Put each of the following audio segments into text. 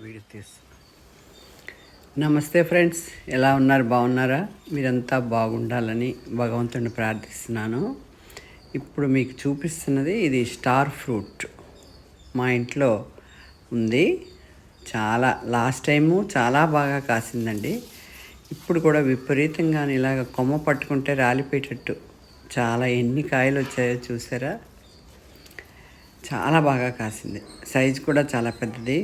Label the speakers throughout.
Speaker 1: Video తీసి నమస్తే friends, ఎలా ఉన్నారు? బాగున్నారా? మీరంతా బాగుండాలని భగవంతుని ప్రార్థిస్తున్నాను. ఇప్పుడు మీకు చూపిస్తున్నది ఇది స్టార్ ఫ్రూట్. మా ఇంట్లో ఉంది. చాలా లాస్ట్ టైము చాలా బాగా కాసిందండి. ఇప్పుడు కూడా విపరీతంగా ఇలాగ కొమ్మ పట్టుకుంటే రాలిపోయేటట్టు చాలా ఎన్ని కాయలు వచ్చాయో చూసారా? చాలా బాగా కాసింది. సైజు కూడా చాలా పెద్దది.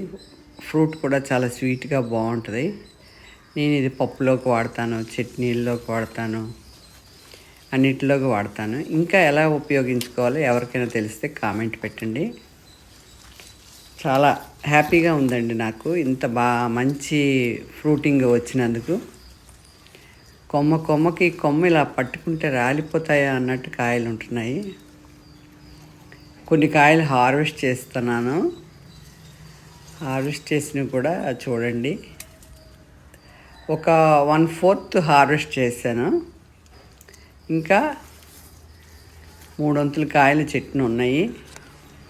Speaker 1: ఫ్రూట్ కూడా చాలా స్వీట్గా బాగుంటుంది. నేను ఇది పప్పులోకి వాడతాను, చట్నీల్లోకి వాడతాను, అన్నిటిలోకి వాడతాను. ఇంకా ఎలా ఉపయోగించుకోవాలో ఎవరికైనా తెలిస్తే కామెంట్ పెట్టండి. చాలా హ్యాపీగా ఉందండి నాకు ఇంత మంచి ఫ్రూటింగ్ వచ్చినందుకు. కొమ్మకి కొమ్మ ఇలా పట్టుకుంటే రాలిపోతాయా అన్నట్టు కాయలు ఉంటున్నాయి. కొన్ని కాయలు హార్వెస్ట్ చేస్తున్నాను. హార్వెస్ట్ చేసినవి కూడా చూడండి. ఒక 1/4 హార్వెస్ట్ చేశాను. ఇంకా 3 వంతుల కాయలు చెట్టును ఉన్నాయి.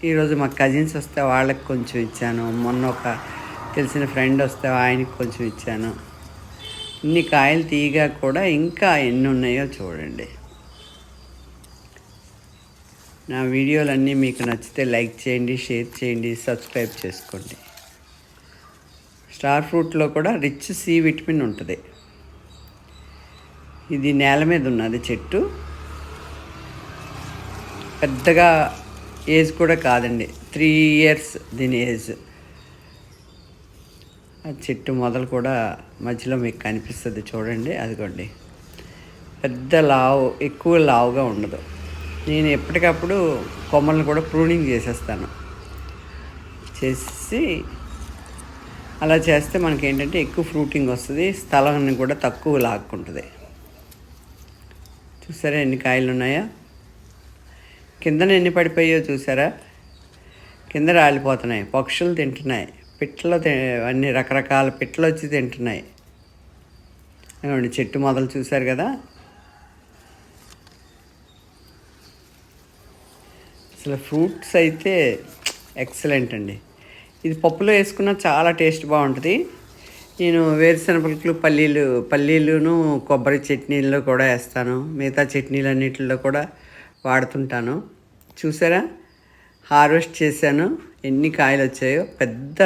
Speaker 1: ఈరోజు మా కజిన్స్ వస్తే వాళ్ళకి కొంచెం ఇచ్చాను. మొన్న ఒక తెలిసిన ఫ్రెండ్ వస్తే ఆయనకి కొంచెం ఇచ్చాను. ఇన్ని కాయలు తీయగా కూడా ఇంకా ఎన్ని ఉన్నాయో చూడండి. నా వీడియోలన్నీ మీకు నచ్చితే లైక్ చేయండి, షేర్ చేయండి, సబ్స్క్రైబ్ చేసుకోండి. స్టార్ ఫ్రూట్లో కూడా రిచ్ సి విటమిన్ ఉంటుంది. ఇది నేల మీద ఉన్నది చెట్టు. పెద్దగా ఏజ్ కూడా కాదండి, 3 years దీని ఏజ్. ఆ చెట్టు మొదలు కూడా మధ్యలో మీకు కనిపిస్తుంది చూడండి, అదిగోండి. పెద్ద ఎక్కువ లావుగా ఉండదు. నేను ఎప్పటికప్పుడు కొమ్మలను కూడా ప్రూనింగ్ చేసేస్తాను. చేసి అలా చేస్తే మనకి ఏంటంటే ఎక్కువ ఫ్రూటింగ్ వస్తుంది, స్థలాన్ని కూడా తక్కువ లాక్కుంటుంది. చూసారా ఎన్ని కాయలు ఉన్నాయో? కిందన ఎన్ని పడిపోయాయో చూసారా? కింద రాలిపోతున్నాయి. పక్షులు తింటున్నాయి, పిట్టలు అన్ని రకరకాల పిట్టలు వచ్చి తింటున్నాయి. అదిగోండి చెట్టు మొదలు చూసారు కదా? అసలు ఫ్రూట్స్ అయితే ఎక్సలెంట్ అండి. ఇది పప్పులో వేసుకున్న చాలా టేస్ట్ బాగుంటుంది. నేను వేరుశనగలు, పల్లీలును కొబ్బరి చట్నీల్లో కూడా వేస్తాను. మిగతా చట్నీలన్నిటిలో కూడా వాడుతుంటాను. చూసారా? హార్వెస్ట్ చేశాను. ఎన్ని కాయలు వచ్చాయో! పెద్ద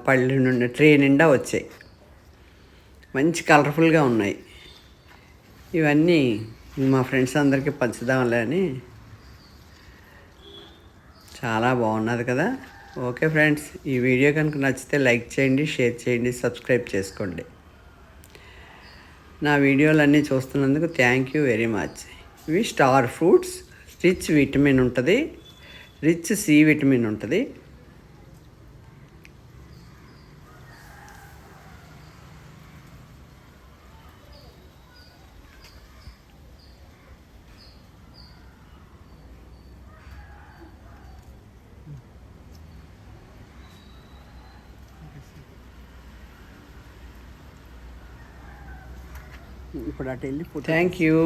Speaker 1: పళ్ళు నుండి ట్రే నిండా వచ్చాయి. మంచి కలర్ఫుల్గా ఉన్నాయి. ఇవన్నీ మా ఫ్రెండ్స్ అందరికీ పంచుదాంలే అని. చాలా బాగున్నది కదా? ఓకే ఫ్రెండ్స్, ఈ వీడియో కనుక నచ్చితే లైక్ చేయండి, షేర్ చేయండి, సబ్స్క్రైబ్ చేసుకోండి. నా వీడియోలన్నీ చూస్తున్నందుకు థ్యాంక్ యూ వెరీ మచ్. ఇవి స్టార్ ఫ్రూట్స్. రిచ్ విటమిన్ ఉంటుంది, రిచ్ సి విటమిన్ ఉంటుంది. ఇప్పుడు అటు వెళ్ళి థ్యాంక్ యూ.